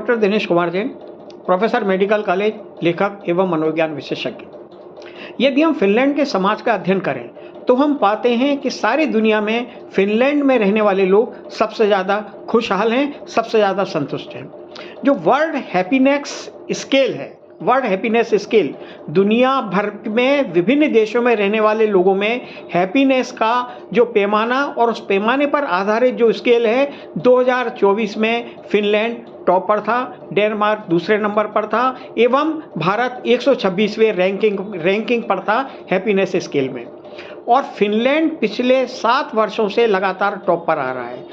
Doctor Dinesh Kumar Jain, professor medical college, लेखक एवं मनोविज्ञान विशेषज्ञ। यदि हम फिनलैंड के समाज का अध्ययन करें तो हम पाते हैं कि सारी दुनिया में फिनलैंड में रहने वाले लोग सबसे ज़्यादा खुशहाल हैं, सबसे ज़्यादा संतुष्ट हैं। जो वर्ल्ड हैप्पीनेस स्केल दुनिया भर में विभिन्न देशों में रहने वाले लोगों में हैप्पीनेस का जो पैमाना और उस पैमाने पर आधारित जो स्केल है, 2024 में फिनलैंड टॉपर था, डेनमार्क दूसरे नंबर पर था एवं भारत 126वें रैंकिंग पर था हैप्पीनेस स्केल में। और फिनलैंड पिछले 7 वर्षों से लगातार टॉप पर आ रहा है।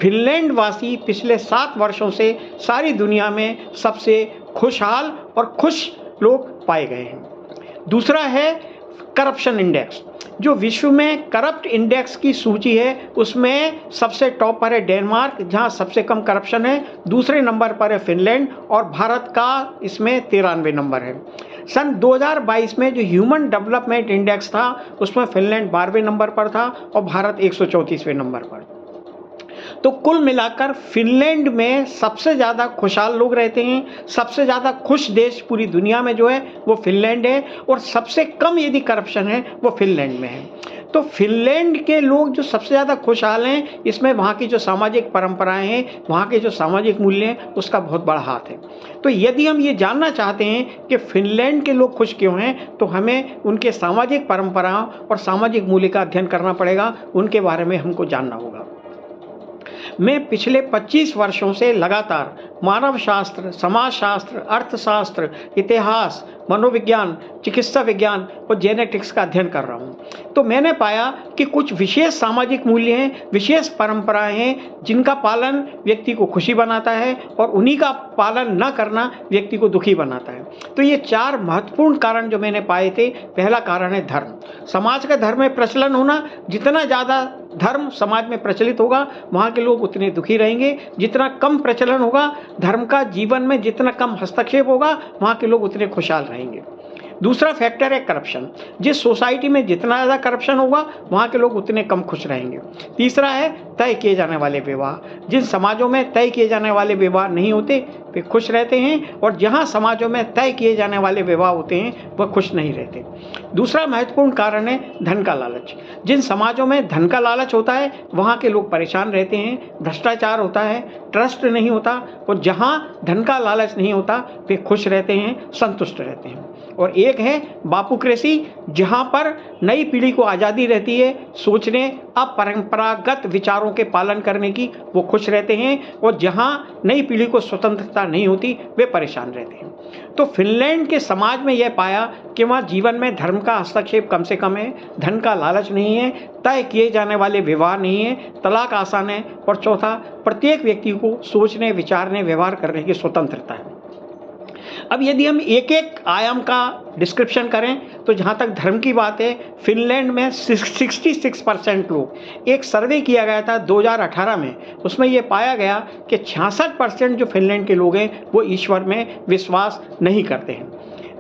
फिनलैंड वासी पिछले 7 वर्षों से सारी दुनिया में सबसे खुशहाल और खुश लोग पाए गए हैं। दूसरा है करप्शन इंडेक्स। जो विश्व में करप्ट इंडेक्स की सूची है उसमें सबसे टॉप पर है डेनमार्क, जहां सबसे कम करप्शन है। दूसरे नंबर पर है फिनलैंड और भारत का इसमें 93 नंबर है। सन 2022 में जो ह्यूमन डेवलपमेंट इंडेक्स था उसमें फिनलैंड 12वें नंबर पर था और भारत 134वें नंबर पर। तो कुल मिलाकर फिनलैंड में सबसे ज़्यादा खुशहाल लोग रहते हैं। सबसे ज़्यादा खुश देश पूरी दुनिया में जो है वो फिनलैंड है और सबसे कम यदि करप्शन है वो फिनलैंड में है। तो फिनलैंड के लोग जो सबसे ज़्यादा खुशहाल हैं, इसमें वहाँ की जो सामाजिक परंपराएं हैं, वहाँ के जो सामाजिक मूल्य हैं, उसका बहुत बड़ा हाथ है। तो यदि हम ये जानना चाहते हैं कि फिनलैंड के लोग खुश क्यों हैं, तो हमें उनके सामाजिक परंपराओं और सामाजिक मूल्य का अध्ययन करना पड़ेगा, उनके बारे में हमको जानना होगा। मैं पिछले 25 वर्षों से लगातार मानव शास्त्र, समाजशास्त्र, अर्थशास्त्र, इतिहास, मनोविज्ञान, चिकित्सा विज्ञान और जेनेटिक्स का अध्ययन कर रहा हूँ। तो मैंने पाया कि कुछ विशेष सामाजिक मूल्य हैं, विशेष परंपराएं हैं जिनका पालन व्यक्ति को खुशी बनाता है और उन्हीं का पालन न करना व्यक्ति को दुखी बनाता है। तो ये 4 महत्वपूर्ण कारण जो मैंने पाए थे। पहला कारण है धर्म। समाज का धर्म में प्रचलन होना। जितना ज़्यादा धर्म समाज में प्रचलित होगा वहाँ के लोग उतने दुखी रहेंगे। जितना कम प्रचलन होगा धर्म का, जीवन में जितना कम हस्तक्षेप होगा वहाँ के लोग उतने खुशहाल रहेंगे। दूसरा फैक्टर है करप्शन। जिस सोसाइटी में जितना ज़्यादा करप्शन होगा वहाँ के लोग उतने कम खुश रहेंगे। तीसरा है तय किए जाने वाले विवाह। जिन समाजों में तय किए जाने वाले विवाह नहीं होते वे खुश रहते हैं और जहाँ समाजों में तय किए जाने वाले विवाह होते हैं वह खुश नहीं रहते। दूसरा महत्वपूर्ण कारण है धन का लालच। जिन समाजों में धन का लालच होता है वहाँ के लोग परेशान रहते हैं, भ्रष्टाचार होता है, ट्रस्ट नहीं होता। और जहाँ धन का लालच नहीं होता वे खुश रहते हैं, संतुष्ट रहते हैं। और एक है बापूक्रेसी, जहाँ पर नई पीढ़ी को आज़ादी रहती है सोचने, अपरंपरागत विचारों के पालन करने की, वो खुश रहते हैं। और जहाँ नई पीढ़ी को स्वतंत्रता नहीं होती वे परेशान रहते हैं। तो फिनलैंड के समाज में यह पाया कि वहाँ जीवन में धर्म का हस्तक्षेप कम से कम है, धन का लालच नहीं है, तय किए जाने वाले विवाह नहीं है, तलाक आसान है और चौथा प्रत्येक व्यक्ति को सोचने, विचारने, व्यवहार करने की स्वतंत्रता है। अब यदि हम एक एक आयाम का डिस्क्रिप्शन करें तो जहाँ तक धर्म की बात है, फिनलैंड में 66% लोग, एक सर्वे किया गया था 2018 में, उसमें ये पाया गया कि 66% जो फिनलैंड के लोग हैं वो ईश्वर में विश्वास नहीं करते हैं।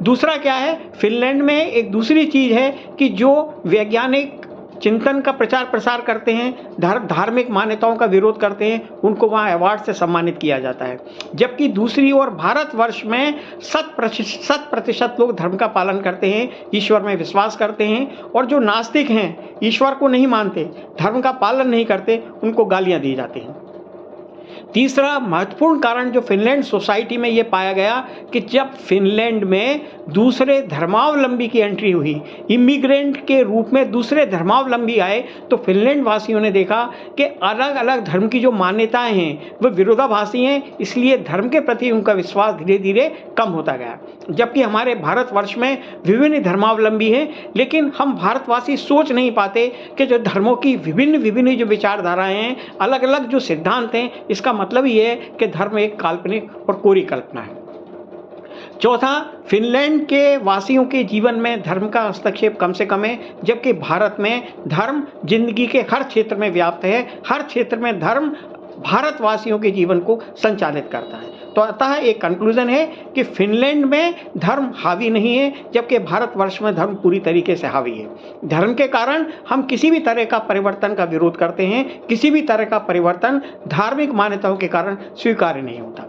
दूसरा क्या है, फिनलैंड में एक दूसरी चीज़ है कि जो वैज्ञानिक चिंतन का प्रचार प्रसार करते हैं, धार्मिक मान्यताओं का विरोध करते हैं, उनको वहाँ अवार्ड से सम्मानित किया जाता है। जबकि दूसरी ओर भारतवर्ष में 100% लोग धर्म का पालन करते हैं, ईश्वर में विश्वास करते हैं। और जो नास्तिक हैं, ईश्वर को नहीं मानते, धर्म का पालन नहीं करते, उनको गालियाँ दी जाती हैं। तीसरा महत्वपूर्ण कारण जो फिनलैंड सोसाइटी में ये पाया गया कि जब फिनलैंड में दूसरे धर्मावलंबी की एंट्री हुई, इमिग्रेंट के रूप में दूसरे धर्मावलंबी आए, तो फिनलैंड वासियों ने देखा कि अलग अलग धर्म की जो मान्यताएं हैं वो विरोधाभासी हैं, इसलिए धर्म के प्रति उनका विश्वास धीरे धीरे कम होता गया। जबकि हमारे भारतवर्ष में विभिन्न धर्मावलंबी हैं, लेकिन हम भारतवासी सोच नहीं पाते कि जो धर्मों की विभिन्न जो विचारधाराएं हैं, अलग अलग जो सिद्धांत हैं, इसका मतलब ये है कि धर्म एक काल्पनिक और कोरी कल्पना है। चौथा, फिनलैंड के वासियों के जीवन में धर्म का हस्तक्षेप कम से कम है, जबकि भारत में धर्म जिंदगी के हर क्षेत्र में व्याप्त है। हर क्षेत्र में धर्म भारतवासियों के जीवन को संचालित करता है। तो अतः एक कंक्लूजन है कि फिनलैंड में धर्म हावी नहीं है, जबकि भारतवर्ष में धर्म पूरी तरीके से हावी है। धर्म के कारण हम किसी भी तरह का परिवर्तन का विरोध करते हैं, किसी भी तरह का परिवर्तन धार्मिक मान्यताओं के कारण स्वीकार्य नहीं होता।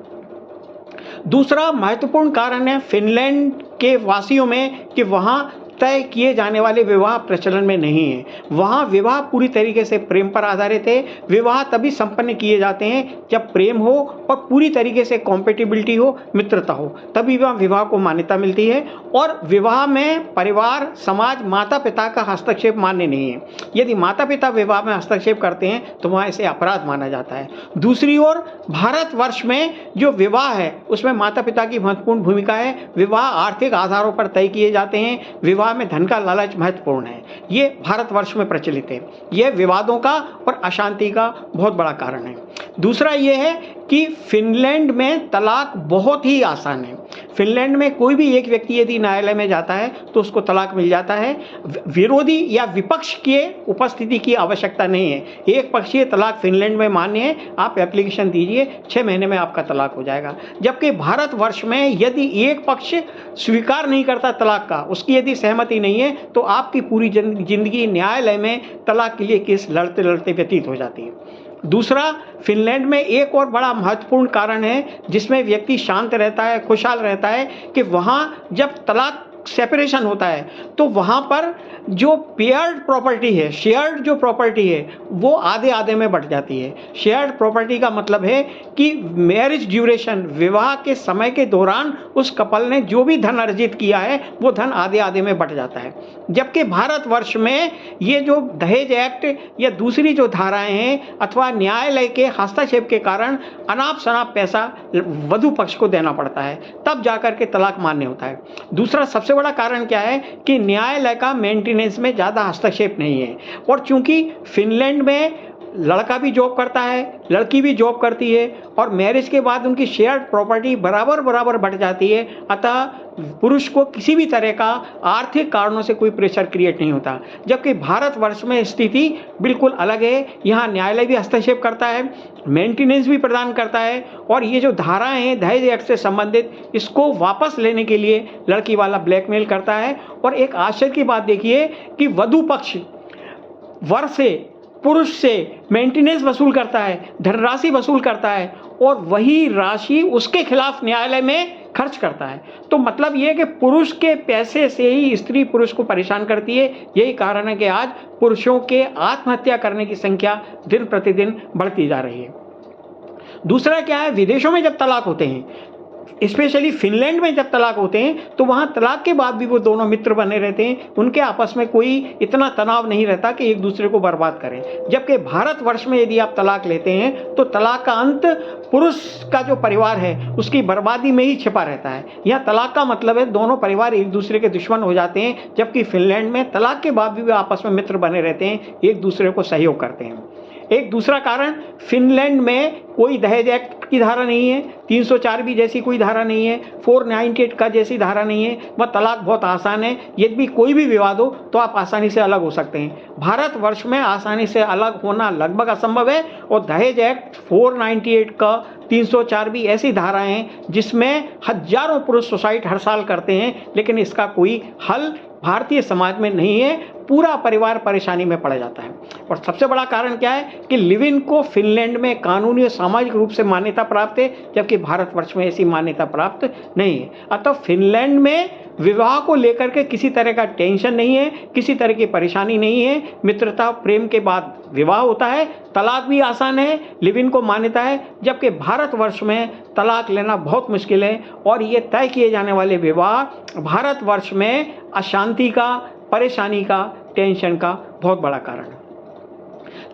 दूसरा महत्वपूर्ण कारण है फिनलैंड के वासियों में कि वहाँ तय किए जाने वाले विवाह प्रचलन में नहीं है। वहाँ विवाह पूरी तरीके से प्रेम पर आधारित है। विवाह तभी संपन्न किए जाते हैं जब प्रेम हो और पूरी तरीके से कॉम्पेटिबिलिटी हो, मित्रता हो, तभी वहाँ विवाह को मान्यता मिलती है। और विवाह में परिवार, समाज, माता पिता का हस्तक्षेप मान्य नहीं है। यदि माता पिता विवाह में हस्तक्षेप करते हैं तो वहाँ इसे अपराध माना जाता है। दूसरी ओर भारतवर्ष में जो विवाह है उसमें माता पिता की महत्वपूर्ण भूमिका है। विवाह आर्थिक आधारों पर तय किए जाते हैं। विवाह में धन का लालच महत्वपूर्ण है। ये भारतवर्ष में प्रचलित है। यह विवादों का और अशांति का बहुत बड़ा कारण है। दूसरा ये है कि फिनलैंड में तलाक बहुत ही आसान है। फिनलैंड में कोई भी एक व्यक्ति यदि न्यायालय में जाता है तो उसको तलाक मिल जाता है। विरोधी या विपक्ष की उपस्थिति की आवश्यकता नहीं है। एक पक्षीय तलाक फिनलैंड में मान्य है। आप एप्लीकेशन दीजिए, 6 महीने में आपका तलाक हो जाएगा। जबकि भारतवर्ष में यदि एक पक्ष स्वीकार नहीं करता तलाक का, उसकी यदि सहमति नहीं है, तो आपकी पूरी जिंदगी न्यायालय में तलाक के लिए केस लड़ते लड़ते व्यतीत हो जाती है। दूसरा, फिनलैंड में एक और बड़ा महत्वपूर्ण कारण है जिसमें व्यक्ति शांत रहता है, खुशहाल रहता है, कि वहाँ जब तलाक सेपरेशन होता है तो वहाँ पर जो पेयर्ड प्रॉपर्टी है, शेयर्ड जो प्रॉपर्टी है, वो आधे आधे में बंट जाती है। शेयर्ड प्रॉपर्टी का मतलब है कि मैरिज ड्यूरेशन, विवाह के समय के दौरान उस कपल ने जो भी धन अर्जित किया है वो धन आधे आधे में बंट जाता है। जबकि भारतवर्ष में ये जो दहेज एक्ट या दूसरी जो धाराएं हैं अथवा न्यायालय के हस्तक्षेप के कारण अनाप शनाप पैसा वधू पक्ष को देना पड़ता है, तब जाकर के तलाक मान्य होता है। दूसरा सबसे बड़ा कारण क्या है कि न्यायालय का मेंटेनेंस में ज़्यादा हस्तक्षेप नहीं है। और चूंकि फिनलैंड में लड़का भी जॉब करता है, लड़की भी जॉब करती है और मैरिज के बाद उनकी शेयर्ड प्रॉपर्टी बराबर बराबर बढ़ जाती है, अतः पुरुष को किसी भी तरह का आर्थिक कारणों से कोई प्रेशर क्रिएट नहीं होता। जबकि भारतवर्ष में स्थिति बिल्कुल अलग है। यहाँ न्यायालय भी हस्तक्षेप करता है, मेंटेनेंस भी प्रदान करता है और ये जो धाराएं हैं दहेज एक्ट से संबंधित, इसको वापस लेने के लिए लड़की वाला ब्लैकमेल करता है। और एक आश्चर्य की बात देखिए कि वधू पक्ष वर से, पुरुष से मेंटेनेंस वसूल करता है, धनराशि वसूल करता है और वही राशि उसके खिलाफ न्यायालय में खर्च करता है। तो मतलब ये है कि पुरुष के पैसे से ही स्त्री पुरुष को परेशान करती है। यही कारण है कि आज पुरुषों के आत्महत्या करने की संख्या दिन प्रतिदिन बढ़ती जा रही है। दूसरा क्या है, विदेशों में जब तलाक होते हैं, स्पेशली फिनलैंड में जब तलाक होते हैं तो वहाँ तलाक के बाद भी वो दोनों मित्र बने रहते हैं। उनके आपस में कोई इतना तनाव नहीं रहता कि एक दूसरे को बर्बाद करें। जबकि भारतवर्ष में यदि आप तलाक लेते हैं तो तलाक का अंत पुरुष का जो परिवार है उसकी बर्बादी में ही छिपा रहता है। यह तलाक का मतलब है दोनों परिवार एक दूसरे के दुश्मन हो जाते हैं, जबकि फिनलैंड में तलाक के बाद भी वे आपस में मित्र बने रहते हैं, एक दूसरे को सहयोग करते हैं। एक दूसरा कारण, फिनलैंड में कोई दहेज एक्ट की धारा नहीं है, 304 भी जैसी कोई धारा नहीं है, 498 का जैसी धारा नहीं है। वह तलाक बहुत आसान है। यदि भी कोई भी विवाद हो तो आप आसानी से अलग हो सकते हैं। भारतवर्ष में आसानी से अलग होना लगभग असंभव है और दहेज एक्ट 498 का 304 भी ऐसी धाराएं हैं जिसमें हजारों पुरुष सुसाइड हर साल करते हैं, लेकिन इसका कोई हल भारतीय समाज में नहीं है। पूरा परिवार परेशानी में पड़ जाता है। और सबसे बड़ा कारण क्या है कि लिव इन को फिनलैंड में कानूनी और सामाजिक रूप से मान्यता प्राप्त है, जबकि भारतवर्ष में ऐसी मान्यता प्राप्त नहीं है। अतः फिनलैंड में विवाह को लेकर के किसी तरह का टेंशन नहीं है, किसी तरह की परेशानी नहीं है। मित्रता प्रेम के बाद विवाह होता है, तलाक भी आसान है, लिव इन को मान्यता है। जबकि भारतवर्ष में तलाक लेना बहुत मुश्किल है और ये तय किए जाने वाले विवाह भारतवर्ष में अशांति का, परेशानी का, टेंशन का बहुत बड़ा कारण है।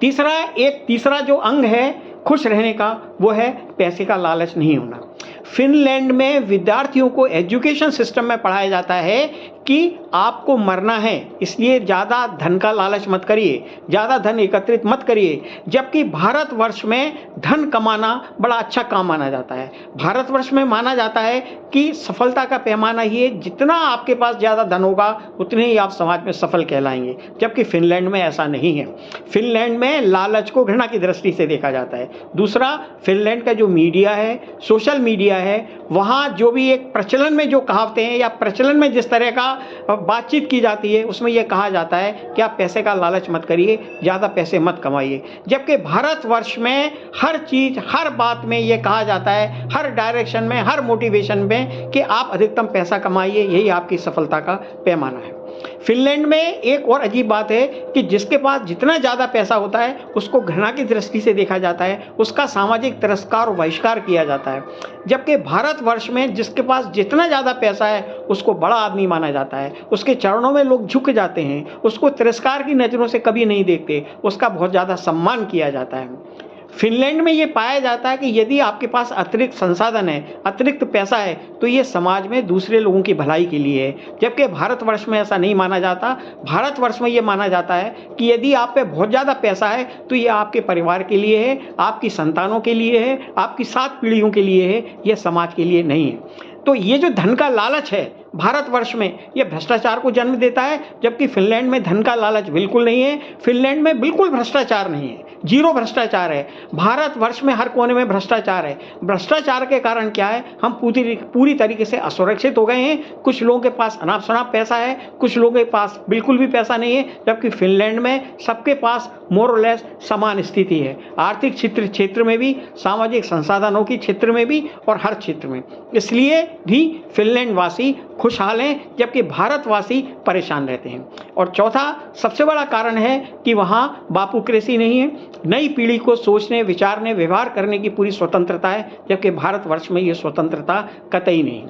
तीसरा जो अंग है खुश रहने का, वो है पैसे का लालच नहीं होना। फिनलैंड में विद्यार्थियों को एजुकेशन सिस्टम में पढ़ाया जाता है कि आपको मरना है, इसलिए ज़्यादा धन का लालच मत करिए, ज़्यादा धन एकत्रित मत करिए। जबकि भारतवर्ष में धन कमाना बड़ा अच्छा काम माना जाता है। भारतवर्ष में माना जाता है कि सफलता का पैमाना ये, जितना आपके पास ज़्यादा धन होगा उतने ही आप समाज में सफल कहलाएंगे। जबकि फिनलैंड में ऐसा नहीं है। फिनलैंड में लालच को घृणा की दृष्टि से देखा जाता है। दूसरा, फिनलैंड का जो मीडिया है, सोशल मीडिया है, वहाँ जो भी एक प्रचलन में जो कहावतें हैं या प्रचलन में जिस तरह का बातचीत की जाती है उसमें यह कहा जाता है कि आप पैसे का लालच मत करिए, ज़्यादा पैसे मत कमाइए। जबकि भारतवर्ष में हर चीज़, हर बात में ये कहा जाता है, हर डायरेक्शन में, हर मोटिवेशन में, कि आप अधिकतम पैसा कमाइए, यही आपकी सफलता का पैमाना है। फिनलैंड में एक और अजीब बात है कि जिसके पास जितना ज़्यादा पैसा होता है उसको घृणा की दृष्टि से देखा जाता है, उसका सामाजिक तिरस्कार और बहिष्कार किया जाता है। जबकि भारतवर्ष में जिसके पास जितना ज़्यादा पैसा है उसको बड़ा आदमी माना जाता है, उसके चरणों में लोग झुक जाते हैं, उसको तिरस्कार की नज़रों से कभी नहीं देखते, उसका बहुत ज़्यादा सम्मान किया जाता है। फिनलैंड में ये पाया जाता है कि यदि आपके पास अतिरिक्त संसाधन है, अतिरिक्त पैसा है, तो ये समाज में दूसरे लोगों की भलाई के लिए है। जबकि भारतवर्ष में ऐसा नहीं माना जाता। भारतवर्ष में ये माना जाता है कि यदि आप पे बहुत ज़्यादा पैसा है तो ये आपके परिवार के लिए है, आपकी संतानों के लिए है, आपकी 7 पीढ़ियों के लिए है, ये समाज के लिए नहीं है। तो ये जो धन का लालच है भारतवर्ष में, ये भ्रष्टाचार को जन्म देता है, जबकि फिनलैंड में धन का लालच बिल्कुल नहीं है। फिनलैंड में बिल्कुल भ्रष्टाचार नहीं है, जीरो भ्रष्टाचार है। भारतवर्ष में हर कोने में भ्रष्टाचार है। भ्रष्टाचार के कारण क्या है, हम पूरी तरीके से असुरक्षित हो गए हैं। कुछ लोगों के पास अनाप शनाप पैसा है, कुछ लोगों के पास बिल्कुल भी पैसा नहीं है, जबकि फिनलैंड में सबके पास मोर और लेस समान स्थिति है। आर्थिक क्षेत्र में भी, सामाजिक संसाधनों की क्षेत्र में भी, और हर क्षेत्र में। इसलिए भी फिनलैंड वासी खुशहाल हैं, जबकि भारतवासी परेशान रहते हैं। और चौथा सबसे बड़ा कारण है कि वहाँ बापूक्रेसी नहीं है। नई पीढ़ी को सोचने, विचारने, व्यवहार करने की पूरी स्वतंत्रता है, जबकि भारतवर्ष में ये स्वतंत्रता कतई नहीं।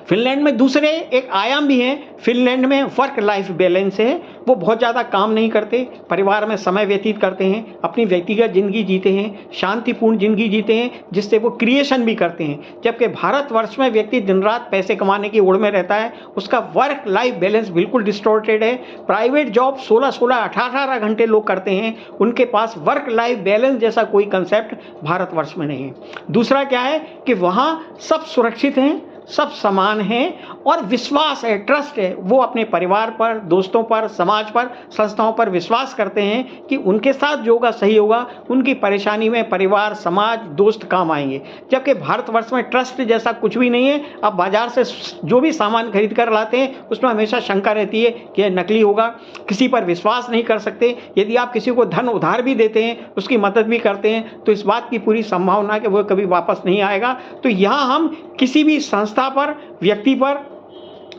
फिनलैंड में दूसरे एक आयाम भी हैं। फिनलैंड में वर्क लाइफ बैलेंस है, वो बहुत ज़्यादा काम नहीं करते, परिवार में समय व्यतीत करते हैं, अपनी व्यक्तिगत ज़िंदगी जीते हैं, शांतिपूर्ण ज़िंदगी जीते हैं, जिससे वो क्रिएशन भी करते हैं। जबकि भारतवर्ष में व्यक्ति दिन रात पैसे कमाने की होड़ में रहता है, उसका वर्क लाइफ बैलेंस बिल्कुल डिस्टॉर्टेड है। प्राइवेट जॉब 16-16, 18-18 घंटे लोग करते हैं, उनके पास वर्क लाइफ बैलेंस जैसा कोई कंसेप्ट भारतवर्ष में नहीं है। दूसरा क्या है कि वहाँ सब सुरक्षित हैं, सब समान हैं, और विश्वास है, ट्रस्ट है। वो अपने परिवार पर, दोस्तों पर, समाज पर, संस्थाओं पर विश्वास करते हैं कि उनके साथ जो होगा सही होगा, उनकी परेशानी में परिवार, समाज, दोस्त काम आएंगे। जबकि भारतवर्ष में ट्रस्ट जैसा कुछ भी नहीं है। आप बाजार से जो भी सामान खरीद कर लाते हैं उसमें हमेशा शंका रहती है कि यह नकली होगा, किसी पर विश्वास नहीं कर सकते। यदि आप किसी को धन उधार भी देते हैं, उसकी मदद भी करते हैं, तो इस बात की पूरी संभावना कि वह कभी वापस नहीं आएगा। तो यहाँ हम किसी भी संस्था पर, व्यक्ति पर,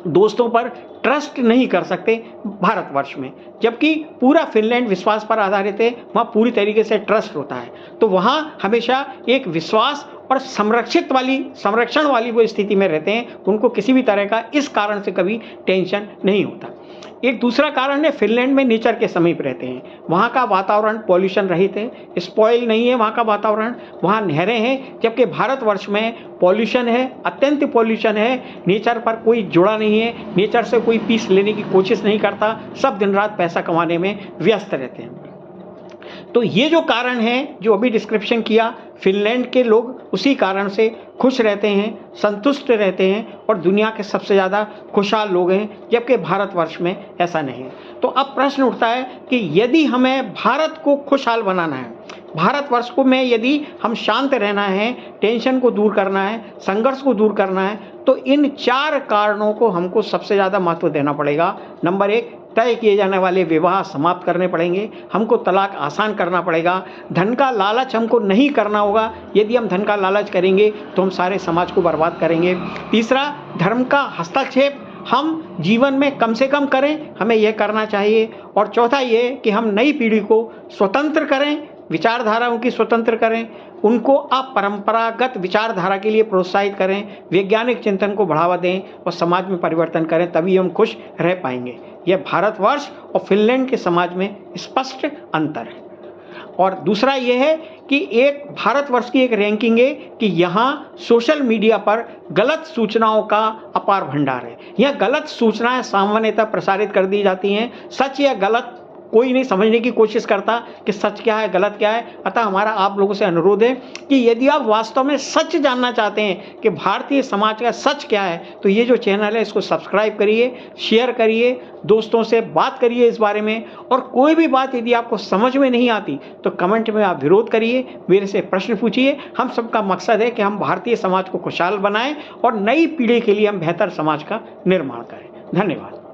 दोस्तों पर ट्रस्ट नहीं कर सकते भारतवर्ष में। जबकि पूरा फिनलैंड विश्वास पर आधारित है, वहाँ पूरी तरीके से ट्रस्ट होता है। तो वहाँ हमेशा एक विश्वास और संरक्षण वाली वो स्थिति में रहते हैं। उनको किसी भी तरह का इस कारण से कभी टेंशन नहीं होता। एक दूसरा कारण है, फिनलैंड में नेचर के समीप रहते हैं। वहाँ का वातावरण पॉल्यूशन रहित है, स्पॉइल नहीं है वहाँ का वातावरण, वहाँ नहरें हैं। जबकि भारतवर्ष में पॉल्यूशन है, अत्यंत पॉल्यूशन है, नेचर पर कोई जुड़ा नहीं है, नेचर से कोई पीस लेने की कोशिश नहीं करता, सब दिन रात पैसा कमाने में व्यस्त रहते हैं। तो ये जो कारण है जो अभी डिस्क्रिप्शन किया, फिनलैंड के लोग उसी कारण से खुश रहते हैं, संतुष्ट रहते हैं, और दुनिया के सबसे ज़्यादा खुशहाल लोग हैं। जबकि भारतवर्ष में ऐसा नहीं है। तो अब प्रश्न उठता है कि यदि हमें भारत को खुशहाल बनाना है, भारतवर्ष को में यदि हम शांत रहना है, टेंशन को दूर करना है, संघर्ष को दूर करना है, तो इन 4 कारणों को हमको सबसे ज़्यादा महत्व देना पड़ेगा। नंबर 1, तय किए जाने वाले विवाह समाप्त करने पड़ेंगे, हमको तलाक आसान करना पड़ेगा, धन का लालच हमको नहीं करना होगा। यदि हम धन का लालच करेंगे तो हम सारे समाज को बर्बाद करेंगे। तीसरा, धर्म का हस्तक्षेप हम जीवन में कम से कम करें, हमें यह करना चाहिए। और चौथा ये कि हम नई पीढ़ी को स्वतंत्र करें, विचारधाराओं की स्वतंत्र करें, उनको अपरंपरागत विचारधारा के लिए प्रोत्साहित करें, वैज्ञानिक चिंतन को बढ़ावा दें और समाज में परिवर्तन करें, तभी हम खुश रह पाएंगे। यह भारतवर्ष और फिनलैंड के समाज में स्पष्ट अंतर है। और दूसरा यह है कि एक भारतवर्ष की एक रैंकिंग है कि यहाँ सोशल मीडिया पर गलत सूचनाओं का अपार भंडार है। यह गलत सूचनाएं सामान्यतः प्रसारित कर दी जाती हैं। सच या गलत कोई नहीं समझने की कोशिश करता कि सच क्या है, गलत क्या है। अतः हमारा आप लोगों से अनुरोध है कि यदि आप वास्तव में सच जानना चाहते हैं कि भारतीय समाज का सच क्या है, तो ये जो चैनल है इसको सब्सक्राइब करिए, शेयर करिए, दोस्तों से बात करिए इस बारे में। और कोई भी बात यदि आपको समझ में नहीं आती तो कमेंट में आप विरोध करिए, मेरे से प्रश्न पूछिए। हम सबका मकसद है कि हम भारतीय समाज को खुशहाल बनाएं और नई पीढ़ी के लिए हम बेहतर समाज का निर्माण करें। धन्यवाद।